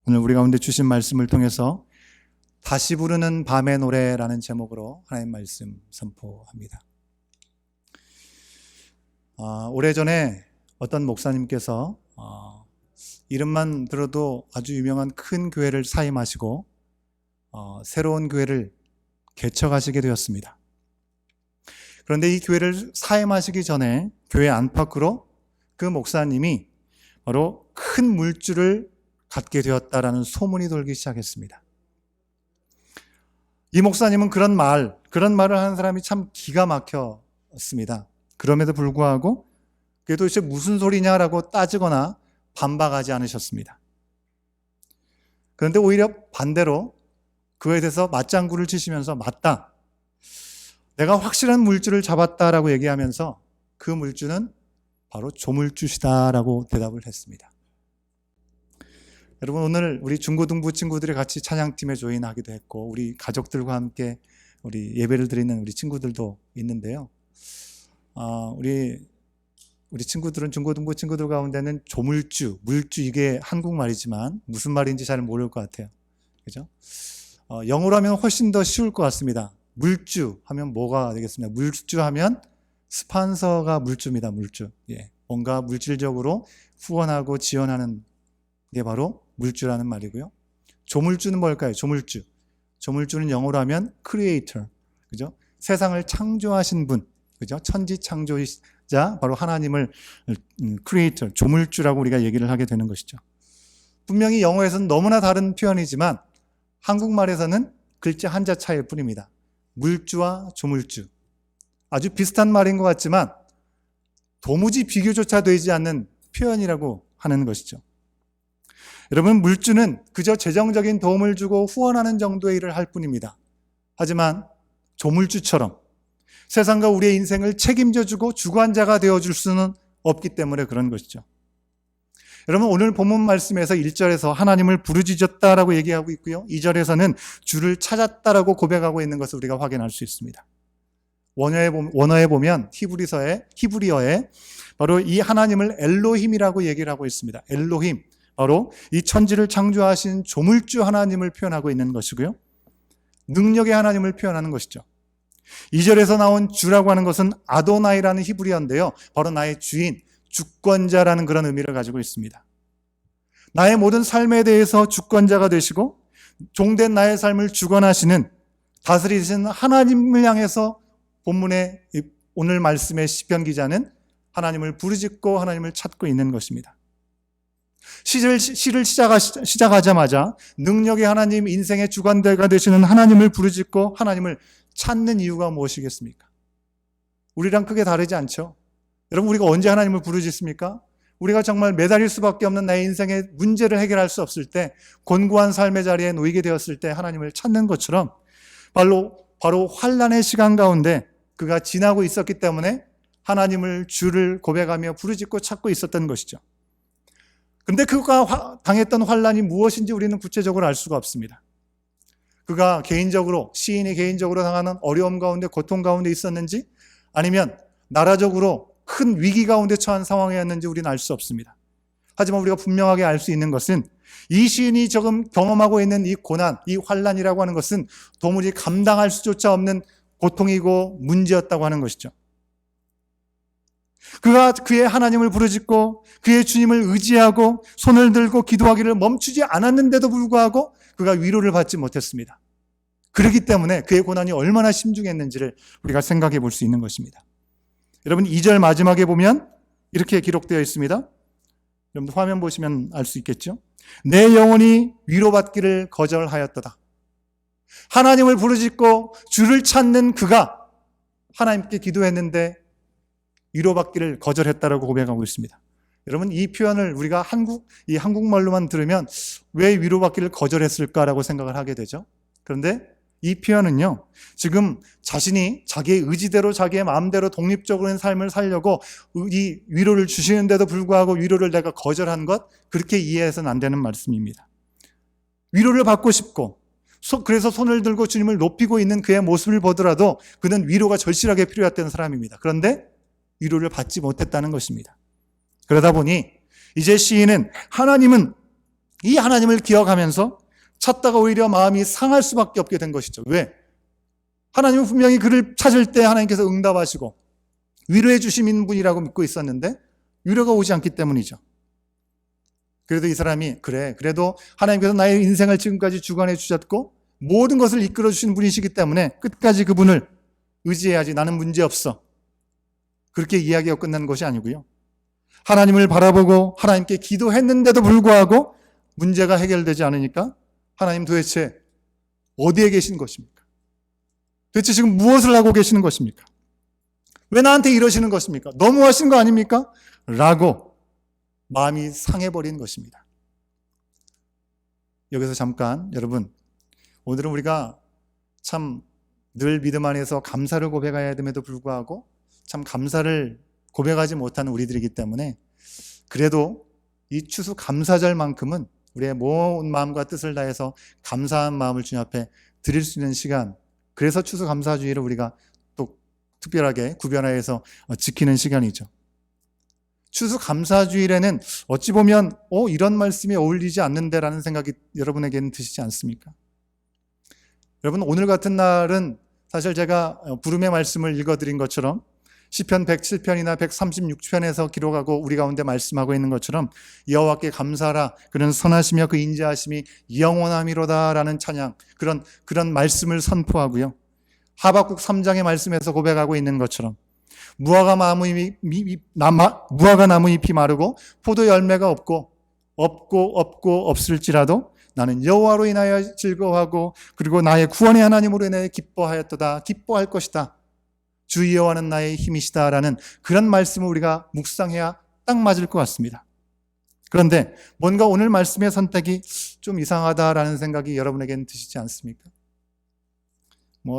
오늘 우리 가운데 주신 말씀을 통해서 다시 부르는 밤의 노래라는 제목으로 하나님 말씀 선포합니다. 오래전에 어떤 목사님께서 이름만 들어도 아주 유명한 큰 교회를 사임하시고 새로운 교회를 개척하시게 되었습니다. 그런데 이 교회를 사임하시기 전에 교회 안팎으로 그 목사님이 바로 큰 물줄을 갖게 되었다라는 소문이 돌기 시작했습니다. 이 목사님은 그런 말을 하는 사람이 참 기가 막혔습니다. 그럼에도 불구하고 그게 도대체 무슨 소리냐라고 따지거나 반박하지 않으셨습니다. 그런데 오히려 반대로 그에 대해서 맞장구를 치시면서 맞다, 내가 확실한 물줄을 잡았다라고 얘기하면서 그 물줄은 바로 조물주시다라고 대답을 했습니다. 여러분, 오늘 우리 중고등부 친구들이 같이 찬양팀에 조인하기도 했고 우리 가족들과 함께 우리 예배를 드리는 우리 친구들도 있는데요. 우리 친구들은, 중고등부 친구들 가운데는 조물주, 물주, 이게 한국말이지만 무슨 말인지 잘 모를 것 같아요. 그죠? 영어로 하면 훨씬 더 쉬울 것 같습니다. 물주 하면 뭐가 되겠습니까? 물주 하면 스폰서가 물주입니다. 물주. 예. 뭔가 물질적으로 후원하고 지원하는 게 바로 물주라는 말이고요. 조물주는 뭘까요? 조물주는 영어로 하면 creator. 그죠? 세상을 창조하신 분. 그죠? 천지 창조자, 바로 하나님을 creator, 조물주라고 우리가 얘기를 하게 되는 것이죠. 분명히 영어에서는 너무나 다른 표현이지만 한국말에서는 글자 한자 차이일 뿐입니다. 물주와 조물주. 아주 비슷한 말인 것 같지만 도무지 비교조차 되지 않는 표현이라고 하는 것이죠. 여러분, 물주는 그저 재정적인 도움을 주고 후원하는 정도의 일을 할 뿐입니다. 하지만 조물주처럼 세상과 우리의 인생을 책임져주고 주관자가 되어줄 수는 없기 때문에 그런 것이죠. 여러분, 오늘 본문 말씀에서 1절에서 하나님을 부르짖었다라고 얘기하고 있고요. 2절에서는 주를 찾았다라고 고백하고 있는 것을 우리가 확인할 수 있습니다. 원어에 보면 히브리어에 바로 이 하나님을 엘로힘이라고 얘기를 하고 있습니다. 엘로힘, 바로 이 천지를 창조하신 조물주 하나님을 표현하고 있는 것이고요. 능력의 하나님을 표현하는 것이죠. 2절에서 나온 주라고 하는 것은 아도나이라는 히브리어인데요. 바로 나의 주인, 주권자라는 그런 의미를 가지고 있습니다. 나의 모든 삶에 대해서 주권자가 되시고 종된 나의 삶을 주관하시는, 다스리시는 하나님을 향해서 본문의 오늘 말씀의 시편 기자는 하나님을 부르짖고 하나님을 찾고 있는 것입니다. 시를 시작하자마자 능력의 하나님, 인생의 주관자가 되시는 하나님을 부르짖고 하나님을 찾는 이유가 무엇이겠습니까? 우리랑 크게 다르지 않죠? 여러분, 우리가 언제 하나님을 부르짖습니까? 우리가 정말 매달릴 수밖에 없는 나의 인생의 문제를 해결할 수 없을 때, 곤고한 삶의 자리에 놓이게 되었을 때 하나님을 찾는 것처럼 바로 환난의 시간 가운데 그가 지나고 있었기 때문에 하나님을, 주를 고백하며 부르짖고 찾고 있었던 것이죠. 그런데 그가 당했던 환난이 무엇인지 우리는 구체적으로 알 수가 없습니다. 그가 시인이 개인적으로 당하는 어려움 가운데, 고통 가운데 있었는지, 아니면 나라적으로 큰 위기 가운데 처한 상황이었는지 우리는 알 수 없습니다. 하지만 우리가 분명하게 알 수 있는 것은 이 시인이 지금 경험하고 있는 이 고난, 이 환난이라고 하는 것은 도무지 감당할 수조차 없는 고통이고 문제였다고 하는 것이죠. 그가 그의 하나님을 부르짖고 그의 주님을 의지하고 손을 들고 기도하기를 멈추지 않았는데도 불구하고 그가 위로를 받지 못했습니다. 그렇기 때문에 그의 고난이 얼마나 심중했는지를 우리가 생각해 볼 수 있는 것입니다. 여러분, 2절 마지막에 보면 이렇게 기록되어 있습니다. 여러분들 화면 보시면 알 수 있겠죠? 내 영혼이 위로받기를 거절하였도다. 하나님을 부르짖고 주를 찾는 그가 하나님께 기도했는데 위로받기를 거절했다라고 고백하고 있습니다. 여러분, 이 표현을 우리가 한국말로만 들으면 왜 위로받기를 거절했을까라고 생각을 하게 되죠. 그런데 이 표현은요, 지금 자신이 자기의 의지대로, 자기의 마음대로 독립적으로 삶을 살려고 이 위로를 주시는데도 불구하고 위로를 내가 거절한 것, 그렇게 이해해서는 안 되는 말씀입니다. 위로를 받고 싶고, 그래서 손을 들고 주님을 높이고 있는 그의 모습을 보더라도 그는 위로가 절실하게 필요했던 사람입니다. 그런데 위로를 받지 못했다는 것입니다. 그러다 보니 이제 시인은 하나님은 이 하나님을 기억하면서 찾다가 오히려 마음이 상할 수밖에 없게 된 것이죠. 왜? 하나님은 분명히 그를 찾을 때 하나님께서 응답하시고 위로해 주시는 분이라고 믿고 있었는데 위로가 오지 않기 때문이죠. 그래도 이 사람이 그래도 하나님께서 나의 인생을 지금까지 주관해 주셨고 모든 것을 이끌어 주신 분이시기 때문에 끝까지 그분을 의지해야지, 나는 문제없어, 그렇게 이야기가 끝난 것이 아니고요. 하나님을 바라보고 하나님께 기도했는데도 불구하고 문제가 해결되지 않으니까 하나님 도대체 어디에 계신 것입니까? 도대체 지금 무엇을 하고 계시는 것입니까? 왜 나한테 이러시는 것입니까? 너무하신 거 아닙니까? 라고 마음이 상해버린 것입니다. 여기서 잠깐 여러분, 오늘은 우리가 참 늘 믿음 안에서 감사를 고백해야 됨에도 불구하고 참 감사를 고백하지 못하는 우리들이기 때문에 그래도 이 추수 감사절만큼은 우리의 모든 마음과 뜻을 다해서 감사한 마음을 주님 앞에 드릴 수 있는 시간, 그래서 추수 감사주의를 우리가 또 특별하게 구별하여서 지키는 시간이죠. 추수 감사주일에는 어찌 보면 이런 말씀이 어울리지 않는데라는 생각이 여러분에게는 드시지 않습니까? 여러분, 오늘 같은 날은 사실 제가 부름의 말씀을 읽어드린 것처럼 시편 107편이나 136편에서 기록하고 우리 가운데 말씀하고 있는 것처럼 여호와께 감사하라, 그는 선하시며 그 인자하심이 영원함이로다라는 찬양, 그런 말씀을 선포하고요. 하박국 3장의 말씀에서 고백하고 있는 것처럼 무화과 나무 잎이 마르고 포도 열매가 없고 없을지라도 나는 여호와로 인하여 즐거워하고 그리고 나의 구원의 하나님으로 인하여 기뻐하였도다, 기뻐할 것이다, 주 여호와는 나의 힘이시다라는 그런 말씀을 우리가 묵상해야 딱 맞을 것 같습니다. 그런데 뭔가 오늘 말씀의 선택이 좀 이상하다라는 생각이 여러분에게는 드시지 않습니까?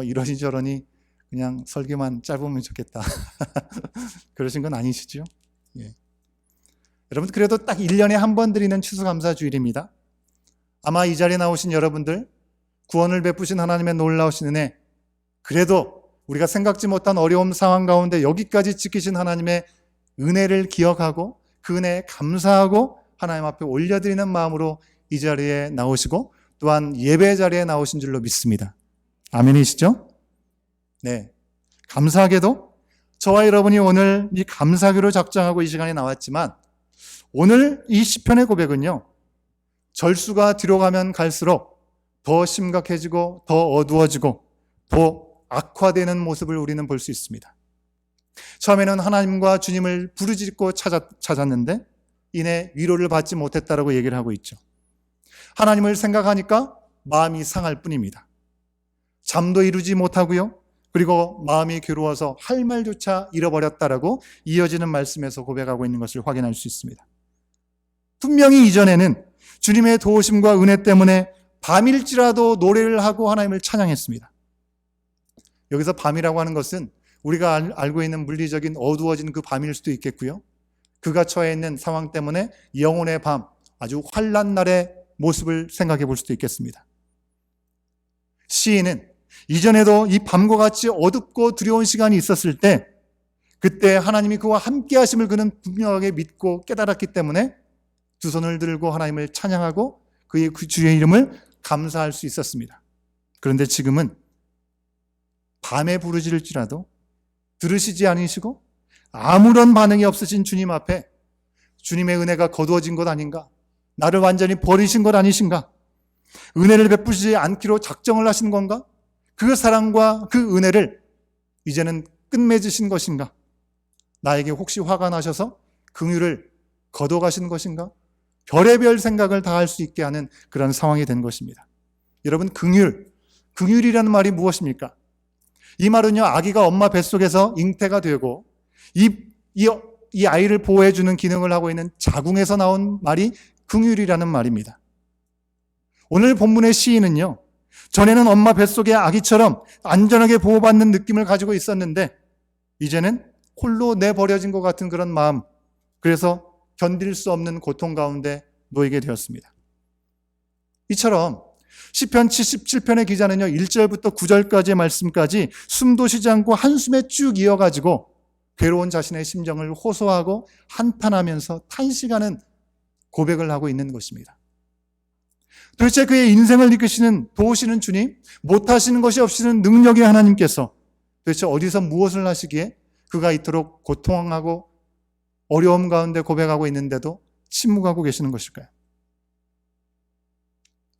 이러니 저러니 그냥 설교만 짧으면 좋겠다 그러신 건 아니시죠? 예. 여러분, 그래도 딱 1년에 한 번 드리는 추수감사주일입니다. 아마 이 자리에 나오신 여러분들, 구원을 베푸신 하나님의 놀라우신 은혜, 그래도 우리가 생각지 못한 어려움 상황 가운데 여기까지 지키신 하나님의 은혜를 기억하고 그 은혜에 감사하고 하나님 앞에 올려드리는 마음으로 이 자리에 나오시고 또한 예배 자리에 나오신 줄로 믿습니다. 아멘이시죠? 네. 감사하게도 저와 여러분이 오늘 이 감사기로 작정하고 이 시간에 나왔지만 오늘 이 시편의 고백은요, 절수가 뒤로 가면 갈수록 더 심각해지고 더 어두워지고 더 악화되는 모습을 우리는 볼 수 있습니다. 처음에는 하나님과 주님을 부르짖고 찾았는데 이내 위로를 받지 못했다라고 얘기를 하고 있죠. 하나님을 생각하니까 마음이 상할 뿐입니다. 잠도 이루지 못하고요. 그리고 마음이 괴로워서 할 말조차 잃어버렸다라고 이어지는 말씀에서 고백하고 있는 것을 확인할 수 있습니다. 분명히 이전에는 주님의 도우심과 은혜 때문에 밤일지라도 노래를 하고 하나님을 찬양했습니다. 여기서 밤이라고 하는 것은 우리가 알고 있는 물리적인 어두워진 그 밤일 수도 있겠고요. 그가 처해 있는 상황 때문에 영혼의 밤, 아주 환난 날의 모습을 생각해 볼 수도 있겠습니다. 시인은 이전에도 이 밤과 같이 어둡고 두려운 시간이 있었을 때 그때 하나님이 그와 함께 하심을 그는 분명하게 믿고 깨달았기 때문에 두 손을 들고 하나님을 찬양하고 그의 주의 이름을 감사할 수 있었습니다. 그런데 지금은 밤에 부르짖을지라도 들으시지 않으시고 아무런 반응이 없으신 주님 앞에 주님의 은혜가 거두어진 것 아닌가? 나를 완전히 버리신 것 아니신가? 은혜를 베푸시지 않기로 작정을 하신 건가? 그 사랑과 그 은혜를 이제는 끝맺으신 것인가? 나에게 혹시 화가 나셔서 긍휼을 거둬가신 것인가? 별의별 생각을 다 할 수 있게 하는 그런 상황이 된 것입니다. 여러분, 긍휼이라는 말이 무엇입니까? 이 말은요, 아기가 엄마 뱃속에서 잉태가 되고 이 아이를 보호해주는 기능을 하고 있는 자궁에서 나온 말이 긍휼이라는 말입니다. 오늘 본문의 시인은요, 전에는 엄마 뱃속의 아기처럼 안전하게 보호받는 느낌을 가지고 있었는데 이제는 홀로 내버려진 것 같은 그런 마음, 그래서 견딜 수 없는 고통 가운데 놓이게 되었습니다. 이처럼 시편 77편의 기자는요, 1절부터 9절까지의 말씀까지 숨도 쉬지 않고 한숨에 쭉 이어가지고 괴로운 자신의 심정을 호소하고 한탄하면서 탄식하는 고백을 하고 있는 것입니다. 도대체 그의 인생을 이끄시는, 도우시는 주님, 못하시는 것이 없이는 능력의 하나님께서 도대체 어디서 무엇을 하시기에 그가 이토록 고통하고 어려움 가운데 고백하고 있는데도 침묵하고 계시는 것일까요?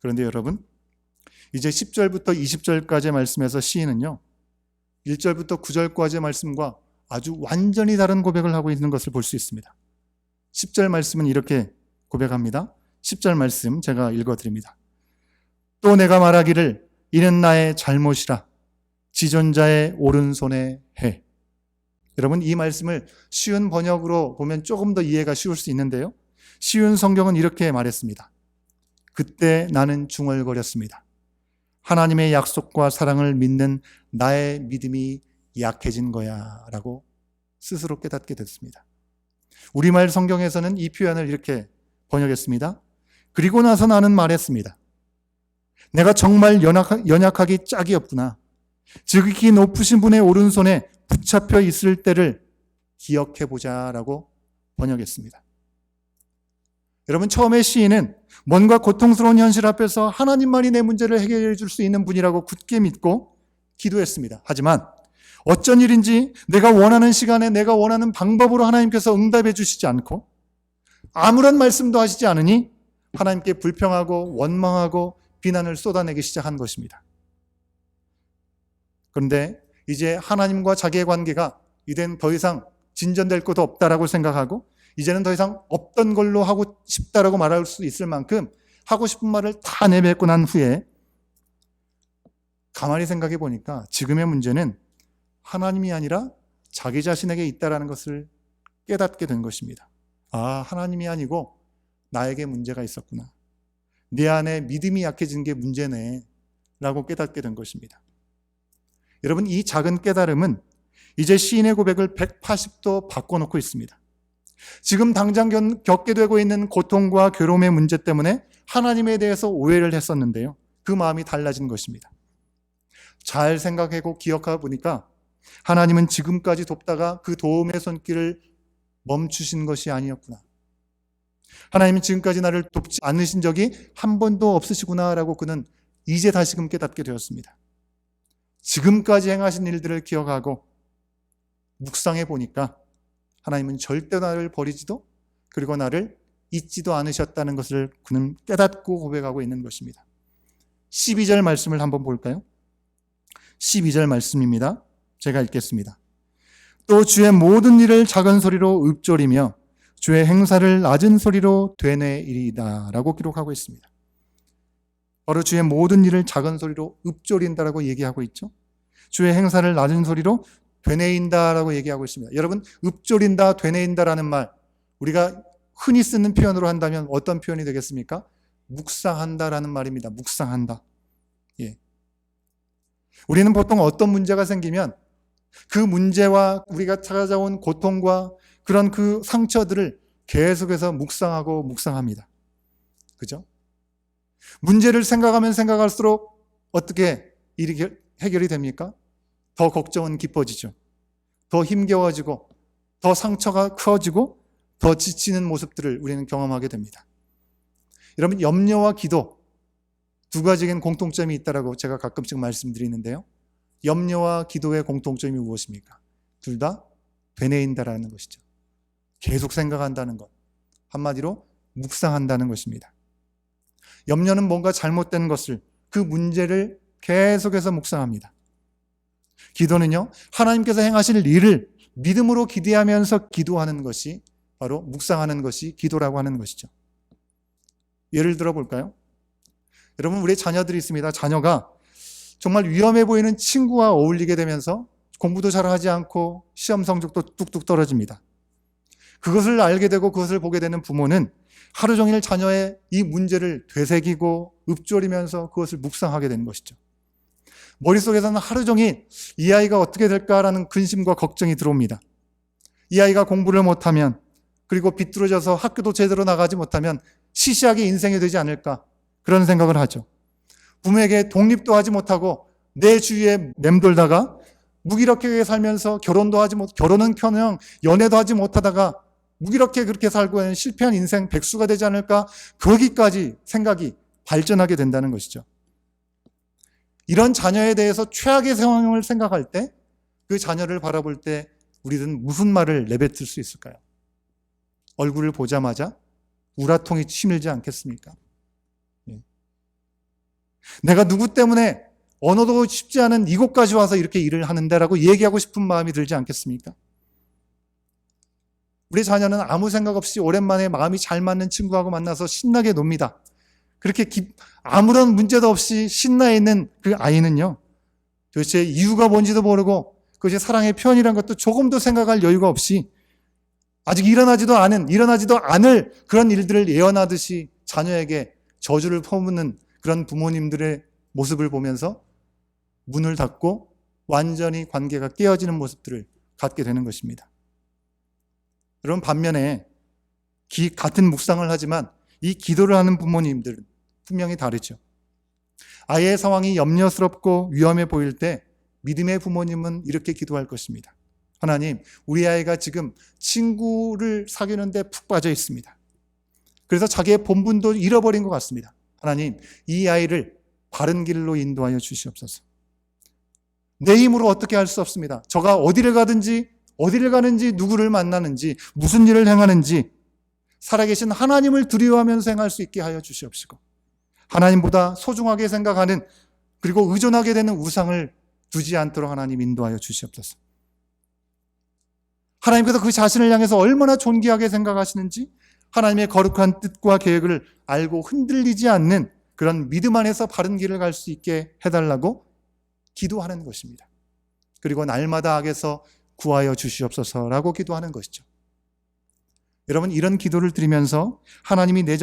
그런데 여러분, 이제 10절부터 20절까지의 말씀에서 시인은요, 1절부터 9절까지의 말씀과 아주 완전히 다른 고백을 하고 있는 것을 볼 수 있습니다. 10절 말씀은 이렇게 고백합니다. 10절 말씀 제가 읽어드립니다. 또 내가 말하기를 이는 나의 잘못이라 지존자의 오른손에 해. 여러분, 이 말씀을 쉬운 번역으로 보면 조금 더 이해가 쉬울 수 있는데요, 쉬운 성경은 이렇게 말했습니다. 그때 나는 중얼거렸습니다. 하나님의 약속과 사랑을 믿는 나의 믿음이 약해진 거야 라고 스스로 깨닫게 됐습니다. 우리말 성경에서는 이 표현을 이렇게 번역했습니다. 그리고 나서 나는 말했습니다. 내가 정말 연약하기 짝이 없구나. 지극히 높으신 분의 오른손에 붙잡혀 있을 때를 기억해보자 라고 번역했습니다. 여러분, 처음에 시인은 뭔가 고통스러운 현실 앞에서 하나님만이 내 문제를 해결해 줄 수 있는 분이라고 굳게 믿고 기도했습니다. 하지만 어쩐 일인지 내가 원하는 시간에 내가 원하는 방법으로 하나님께서 응답해 주시지 않고 아무런 말씀도 하시지 않으니 하나님께 불평하고 원망하고 비난을 쏟아내기 시작한 것입니다. 그런데 이제 하나님과 자기의 관계가 이젠 더 이상 진전될 것도 없다라고 생각하고 이제는 더 이상 없던 걸로 하고 싶다라고 말할 수 있을 만큼 하고 싶은 말을 다 내뱉고 난 후에 가만히 생각해 보니까 지금의 문제는 하나님이 아니라 자기 자신에게 있다라는 것을 깨닫게 된 것입니다. 아, 하나님이 아니고 나에게 문제가 있었구나. 내 안에 믿음이 약해진 게 문제네 라고 깨닫게 된 것입니다. 여러분, 이 작은 깨달음은 이제 시인의 고백을 180도 바꿔놓고 있습니다. 지금 당장 겪게 되고 있는 고통과 괴로움의 문제 때문에 하나님에 대해서 오해를 했었는데요, 그 마음이 달라진 것입니다. 잘 생각하고 기억해 보니까 하나님은 지금까지 돕다가 그 도움의 손길을 멈추신 것이 아니었구나. 하나님은 지금까지 나를 돕지 않으신 적이 한 번도 없으시구나라고 그는 이제 다시금 깨닫게 되었습니다. 지금까지 행하신 일들을 기억하고 묵상해 보니까 하나님은 절대 나를 버리지도 그리고 나를 잊지도 않으셨다는 것을 그는 깨닫고 고백하고 있는 것입니다. 12절 말씀을 한번 볼까요? 12절 말씀입니다. 제가 읽겠습니다. 또 주의 모든 일을 작은 소리로 읊조리며 주의 행사를 낮은 소리로 되뇌이리이다 라고 기록하고 있습니다. 바로 주의 모든 일을 작은 소리로 읊조린다라고 얘기하고 있죠. 주의 행사를 낮은 소리로 되뇌인다라고 얘기하고 있습니다. 여러분, 읊조린다, 되뇌인다라는 말, 우리가 흔히 쓰는 표현으로 한다면 어떤 표현이 되겠습니까? 묵상한다라는 말입니다. 묵상한다. 예. 우리는 보통 어떤 문제가 생기면 그 문제와 우리가 찾아온 고통과 그런 그 상처들을 계속해서 묵상하고 묵상합니다. 그죠? 문제를 생각하면 생각할수록 어떻게 일이 해결이 됩니까? 더 걱정은 깊어지죠. 더 힘겨워지고 더 상처가 커지고 더 지치는 모습들을 우리는 경험하게 됩니다. 여러분, 염려와 기도 두 가지의 공통점이 있다고 제가 가끔씩 말씀드리는데요, 염려와 기도의 공통점이 무엇입니까? 둘 다 되뇌인다라는 것이죠. 계속 생각한다는 것, 한마디로 묵상한다는 것입니다. 염려는 뭔가 잘못된 것을, 그 문제를 계속해서 묵상합니다. 기도는요, 하나님께서 행하실 일을 믿음으로 기대하면서 기도하는 것이 바로 묵상하는 것이 기도라고 하는 것이죠. 예를 들어 볼까요? 여러분, 우리 자녀들이 있습니다. 자녀가 정말 위험해 보이는 친구와 어울리게 되면서 공부도 잘하지 않고 시험 성적도 뚝뚝 떨어집니다. 그것을 알게 되고 그것을 보게 되는 부모는 하루 종일 자녀의 이 문제를 되새기고 읊조리면서 그것을 묵상하게 되는 것이죠. 머릿속에서는 하루 종일 이 아이가 어떻게 될까라는 근심과 걱정이 들어옵니다. 이 아이가 공부를 못하면, 그리고 비뚤어져서 학교도 제대로 나가지 못하면 시시하게 인생이 되지 않을까, 그런 생각을 하죠. 부모에게 독립도 하지 못하고 내 주위에 맴돌다가 무기력하게 살면서 결혼은커녕 연애도 하지 못하다가 무기력하게 그렇게 살고 있는 실패한 인생 백수가 되지 않을까, 거기까지 생각이 발전하게 된다는 것이죠. 이런 자녀에 대해서 최악의 상황을 생각할 때, 그 자녀를 바라볼 때 우리는 무슨 말을 내뱉을 수 있을까요? 얼굴을 보자마자 우라통이 치밀지 않겠습니까? 내가 누구 때문에 언어도 쉽지 않은 이곳까지 와서 이렇게 일을 하는데라고 얘기하고 싶은 마음이 들지 않겠습니까? 우리 자녀는 아무 생각 없이 오랜만에 마음이 잘 맞는 친구하고 만나서 신나게 놉니다. 그렇게 아무런 문제도 없이 신나 있는 그 아이는요, 도대체 이유가 뭔지도 모르고 그것이 사랑의 표현이라는 것도 조금도 생각할 여유가 없이 아직 일어나지도 않을 그런 일들을 예언하듯이 자녀에게 저주를 퍼붓는 그런 부모님들의 모습을 보면서 문을 닫고 완전히 관계가 깨어지는 모습들을 갖게 되는 것입니다. 여러분, 반면에 같은 묵상을 하지만 이 기도를 하는 부모님들은 분명히 다르죠. 아이의 상황이 염려스럽고 위험해 보일 때 믿음의 부모님은 이렇게 기도할 것입니다. 하나님, 우리 아이가 지금 친구를 사귀는데 푹 빠져 있습니다. 그래서 자기의 본분도 잃어버린 것 같습니다. 하나님, 이 아이를 바른 길로 인도하여 주시옵소서. 내 힘으로 어떻게 할 수 없습니다. 저가 어디를 가는지, 누구를 만나는지, 무슨 일을 행하는지 살아계신 하나님을 두려워하면서 행할 수 있게 하여 주시옵시고, 하나님보다 소중하게 생각하는, 그리고 의존하게 되는 우상을 두지 않도록 하나님 인도하여 주시옵소서. 하나님께서 그 자신을 향해서 얼마나 존귀하게 생각하시는지 하나님의 거룩한 뜻과 계획을 알고 흔들리지 않는 그런 믿음 안에서 바른 길을 갈 수 있게 해달라고 기도하는 것입니다. 그리고 날마다 악에서 구하여 주시옵소서라고 기도하는 것이죠. 여러분, 이런 기도를 드리면서 하나님이 내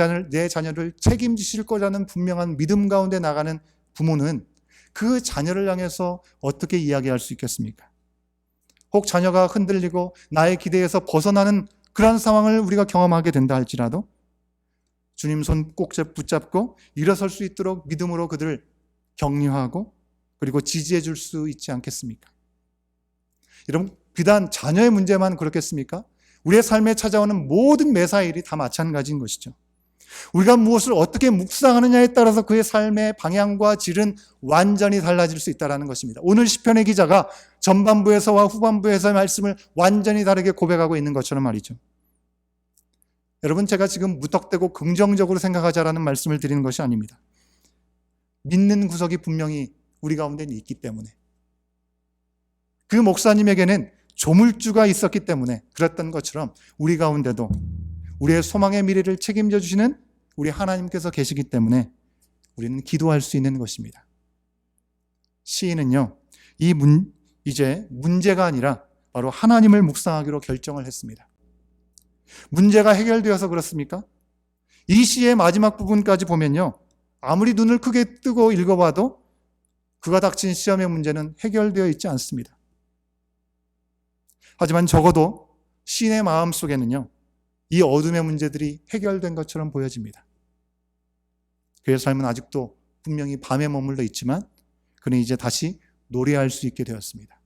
자녀를 책임지실 거라는 분명한 믿음 가운데 나가는 부모는 그 자녀를 향해서 어떻게 이야기할 수 있겠습니까? 혹 자녀가 흔들리고 나의 기대에서 벗어나는 그런 상황을 우리가 경험하게 된다 할지라도 주님 손 꼭 붙잡고 일어설 수 있도록 믿음으로 그들을 격려하고 그리고 지지해 줄 수 있지 않겠습니까? 여러분, 비단 자녀의 문제만 그렇겠습니까? 우리의 삶에 찾아오는 모든 매사일이 다 마찬가지인 것이죠. 우리가 무엇을 어떻게 묵상하느냐에 따라서 그의 삶의 방향과 질은 완전히 달라질 수 있다는 것입니다. 오늘 시편의 기자가 전반부에서와 후반부에서의 말씀을 완전히 다르게 고백하고 있는 것처럼 말이죠. 여러분, 제가 지금 무턱대고 긍정적으로 생각하자라는 말씀을 드리는 것이 아닙니다. 믿는 구석이 분명히 우리 가운데 있기 때문에, 그 목사님에게는 조물주가 있었기 때문에 그랬던 것처럼 우리 가운데도 우리의 소망의 미래를 책임져 주시는 우리 하나님께서 계시기 때문에 우리는 기도할 수 있는 것입니다. 시인은요, 이제 문제가 아니라 바로 하나님을 묵상하기로 결정을 했습니다. 문제가 해결되어서 그렇습니까? 이 시의 마지막 부분까지 보면요, 아무리 눈을 크게 뜨고 읽어봐도 그가 닥친 시험의 문제는 해결되어 있지 않습니다. 하지만 적어도 시인의 마음 속에는요, 이 어둠의 문제들이 해결된 것처럼 보여집니다. 그의 삶은 아직도 분명히 밤에 머물러 있지만 그는 이제 다시 노래할 수 있게 되었습니다.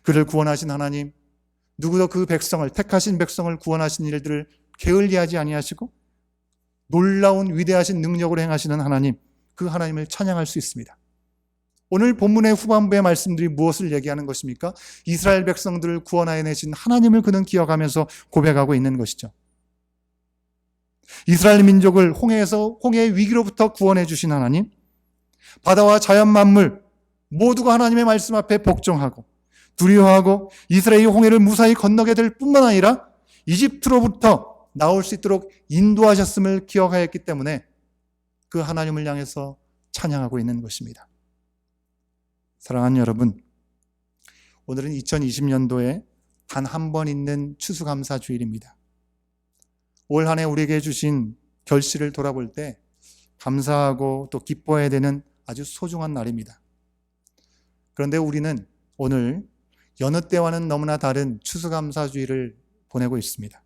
그를 구원하신 하나님, 누구도 그 백성을, 택하신 백성을 구원하신 일들을 게을리하지 아니하시고 놀라운 위대하신 능력으로 행하시는 하나님, 그 하나님을 찬양할 수 있습니다. 오늘 본문의 후반부의 말씀들이 무엇을 얘기하는 것입니까? 이스라엘 백성들을 구원하여 내신 하나님을 그는 기억하면서 고백하고 있는 것이죠. 이스라엘 민족을 홍해의 위기로부터 구원해 주신 하나님, 바다와 자연 만물 모두가 하나님의 말씀 앞에 복종하고 두려워하고 이스라엘이 홍해를 무사히 건너게 될 뿐만 아니라 이집트로부터 나올 수 있도록 인도하셨음을 기억하였기 때문에 그 하나님을 향해서 찬양하고 있는 것입니다. 사랑하는 여러분, 오늘은 2020년도에 단 한 번 있는 추수감사주일입니다. 올 한 해 우리에게 주신 결실을 돌아볼 때 감사하고 또 기뻐해야 되는 아주 소중한 날입니다. 그런데 우리는 오늘 여느 때와는 너무나 다른 추수감사주일을 보내고 있습니다.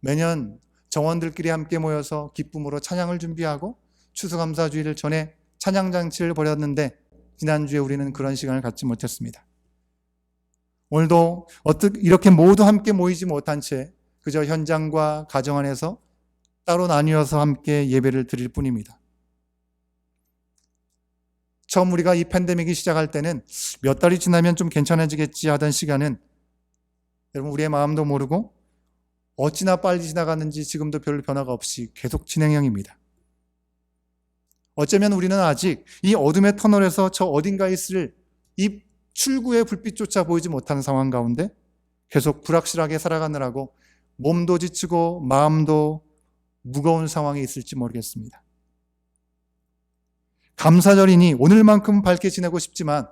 매년 정원들끼리 함께 모여서 기쁨으로 찬양을 준비하고 추수감사주일을 전에 찬양장치를 벌였는데 지난주에 우리는 그런 시간을 갖지 못했습니다. 오늘도 이렇게 모두 함께 모이지 못한 채 그저 현장과 가정 안에서 따로 나뉘어서 함께 예배를 드릴 뿐입니다. 처음 우리가 이 팬데믹이 시작할 때는 몇 달이 지나면 좀 괜찮아지겠지 하던 시간은 여러분 우리의 마음도 모르고 어찌나 빨리 지나갔는지 지금도 별 변화가 없이 계속 진행형입니다. 어쩌면 우리는 아직 이 어둠의 터널에서 저 어딘가에 있을 이 출구의 불빛조차 보이지 못하는 상황 가운데 계속 불확실하게 살아가느라고 몸도 지치고 마음도 무거운 상황에 있을지 모르겠습니다. 감사절이니 오늘만큼 밝게 지내고 싶지만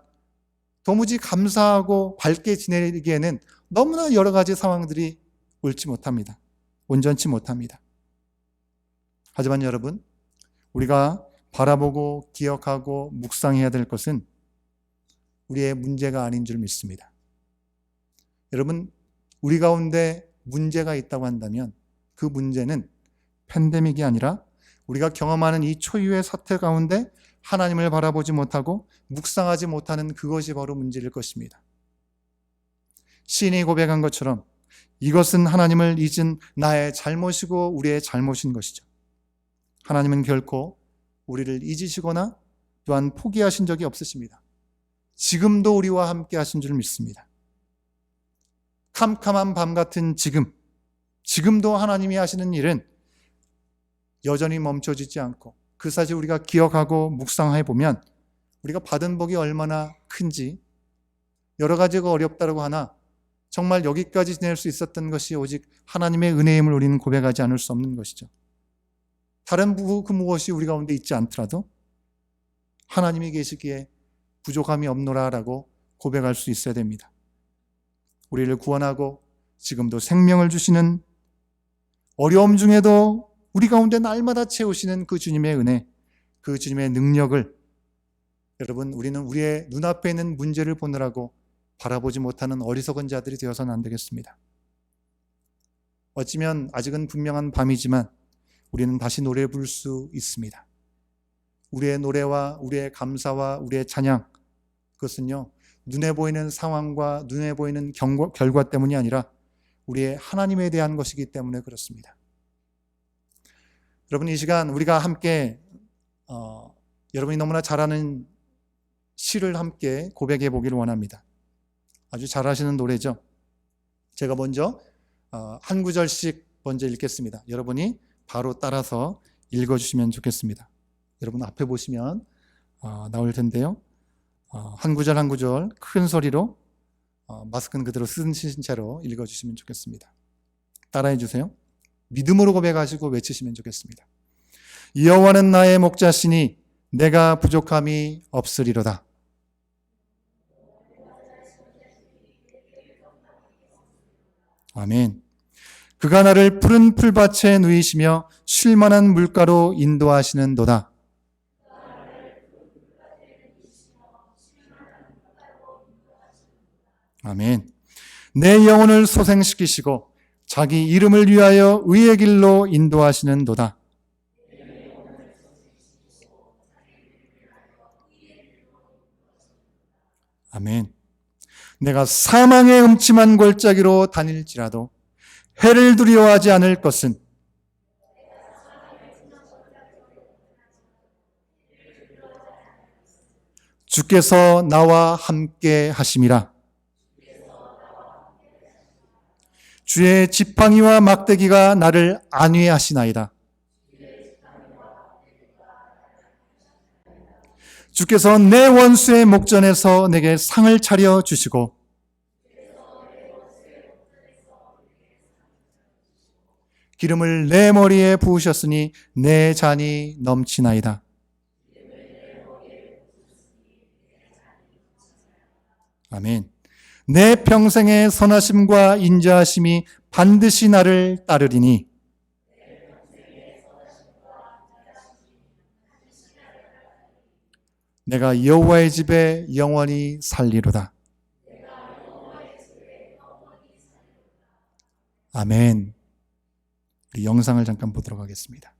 도무지 감사하고 밝게 지내기에는 너무나 여러 가지 상황들이 옳지 못합니다. 온전치 못합니다. 하지만 여러분, 우리가 바라보고 기억하고 묵상해야 될 것은 우리의 문제가 아닌 줄 믿습니다. 여러분, 우리 가운데 문제가 있다고 한다면 그 문제는 팬데믹이 아니라 우리가 경험하는 이 초유의 사태 가운데 하나님을 바라보지 못하고 묵상하지 못하는 그것이 바로 문제일 것입니다. 시인이 고백한 것처럼 이것은 하나님을 잊은 나의 잘못이고 우리의 잘못인 것이죠. 하나님은 결코 우리를 잊으시거나 또한 포기하신 적이 없으십니다. 지금도 우리와 함께 하신 줄 믿습니다. 캄캄한 밤 같은 지금도 하나님이 하시는 일은 여전히 멈춰지지 않고 그 사실 우리가 기억하고 묵상해 보면 우리가 받은 복이 얼마나 큰지, 여러 가지가 어렵다고 하나 정말 여기까지 지낼 수 있었던 것이 오직 하나님의 은혜임을 우리는 고백하지 않을 수 없는 것이죠. 다른 그 무엇이 우리 가운데 있지 않더라도 하나님이 계시기에 부족함이 없노라라고 고백할 수 있어야 됩니다. 우리를 구원하고 지금도 생명을 주시는, 어려움 중에도 우리 가운데 날마다 채우시는 그 주님의 은혜, 그 주님의 능력을 여러분, 우리는 우리의 눈앞에 있는 문제를 보느라고 바라보지 못하는 어리석은 자들이 되어서는 안 되겠습니다. 어찌면 아직은 분명한 밤이지만 우리는 다시 노래 부를 수 있습니다. 우리의 노래와 우리의 감사와 우리의 찬양, 그것은요 눈에 보이는 상황과 눈에 보이는 결과 때문이 아니라 우리의 하나님에 대한 것이기 때문에 그렇습니다. 여러분, 이 시간 우리가 함께 여러분이 너무나 잘 아는 시를 함께 고백해 보기를 원합니다. 아주 잘하시는 노래죠. 제가 먼저 한 구절씩 먼저 읽겠습니다. 여러분이 바로 따라서 읽어주시면 좋겠습니다. 여러분 앞에 보시면 나올 텐데요. 한 구절 한 구절 큰 소리로 마스크는 그대로 쓰신 채로 읽어주시면 좋겠습니다. 따라해 주세요. 믿음으로 고백하시고 외치시면 좋겠습니다. 여호와는 나의 목자시니 내가 부족함이 없으리로다. 아멘. 그가 나를 푸른 풀밭에 누이시며 쉴만한 물가로 인도하시는도다. 아멘. 내 영혼을 소생시키시고 자기 이름을 위하여 의의 길로 인도하시는도다. 아멘. 내가 사망의 음침한 골짜기로 다닐지라도 해를 두려워하지 않을 것은 주께서 나와 함께 하심이라. 주의 지팡이와 막대기가 나를 안위하시나이다. 주께서 내 원수의 목전에서 내게 상을 차려 주시고 기름을 내 머리에 부으셨으니 내 잔이 넘치나이다. 아멘. 내 평생의 선하심과 인자하심이 반드시 나를 따르리니 내가 여호와의 집에 영원히 살리로다. 아멘. 우리 영상을 잠깐 보도록 하겠습니다.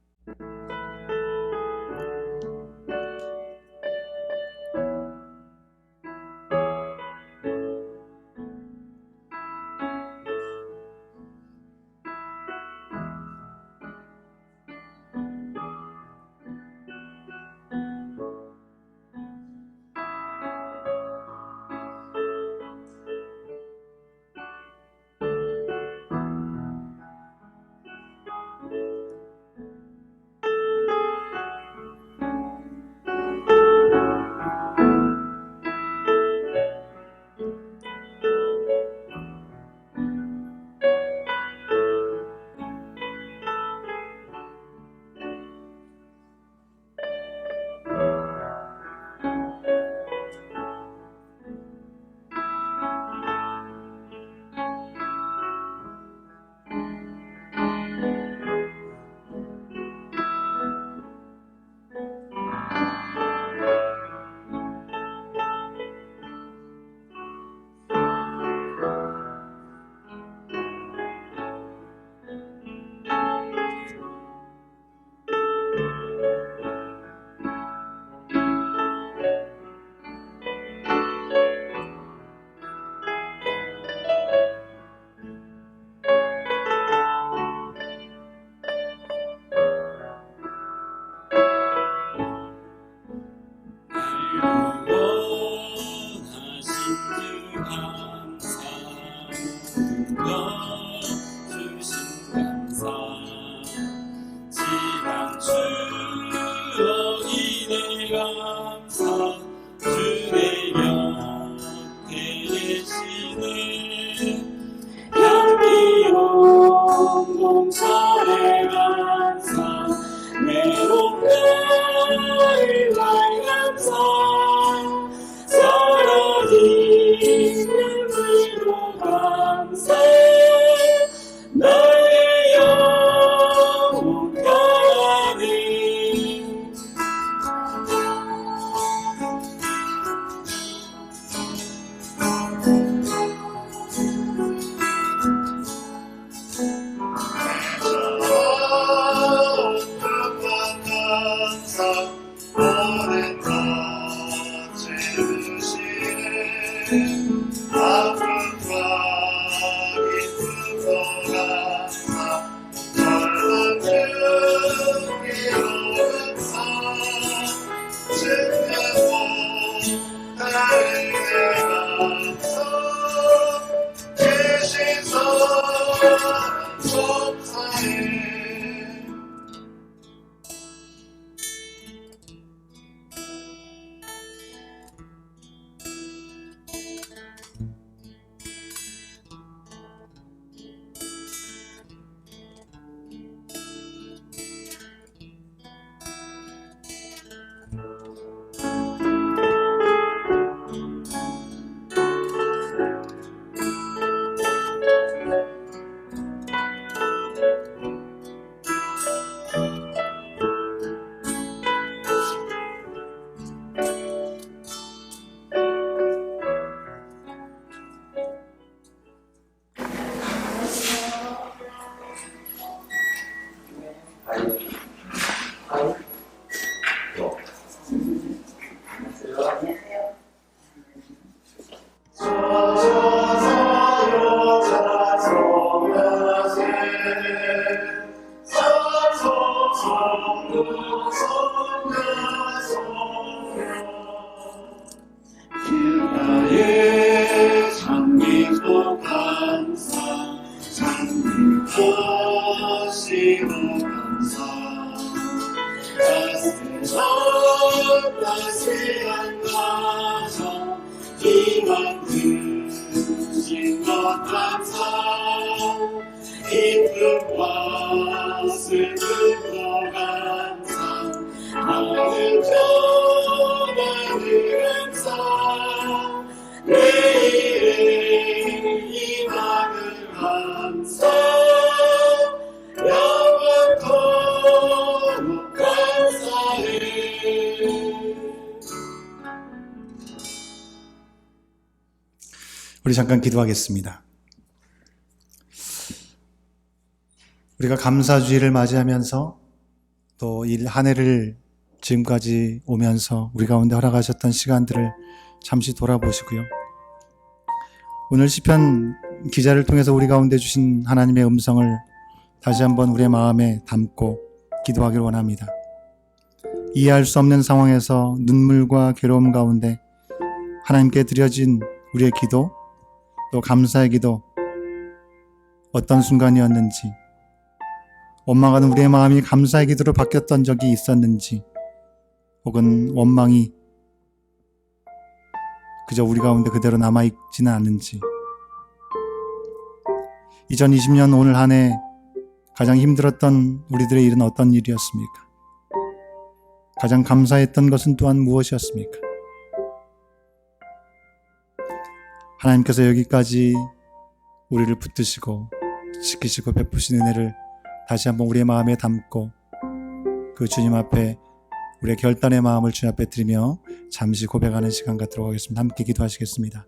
항상 모든 것 채우시네. 아픔과 기쁨도 항상 절망 중에 오면서 증명고 나를 내가서 계신 사랑 속사에 나의 장미도 감사 장미꽃이도 감사 따스한 따스한 가정 이만 드신 것 감사 기쁨과 슬픔도 감사 하늘 변화를 감사 내일의 희망을 감사 영원토록 감사해. 우리 잠깐 기도하겠습니다. 우리가 감사주의를 맞이하면서 또 이 한 해를 지금까지 오면서 우리 가운데 허락하셨던 시간들을 잠시 돌아보시고요. 오늘 시편 기자를 통해서 우리 가운데 주신 하나님의 음성을 다시 한번 우리의 마음에 담고 기도하기를 원합니다. 이해할 수 없는 상황에서 눈물과 괴로움 가운데 하나님께 드려진 우리의 기도, 또 감사의 기도, 어떤 순간이었는지, 원망하는 우리의 마음이 감사의 기도로 바뀌었던 적이 있었는지, 혹은 원망이 그저 우리 가운데 그대로 남아있지는 않은지, 2020년 오늘 한 해 가장 힘들었던 우리들의 일은 어떤 일이었습니까? 가장 감사했던 것은 또한 무엇이었습니까? 하나님께서 여기까지 우리를 붙드시고 지키시고 베푸신 은혜를 다시 한번 우리의 마음에 담고 그 주님 앞에 우리의 결단의 마음을 주님 앞에 드리며 잠시 고백하는 시간 갖도록 하겠습니다. 함께 기도하시겠습니다.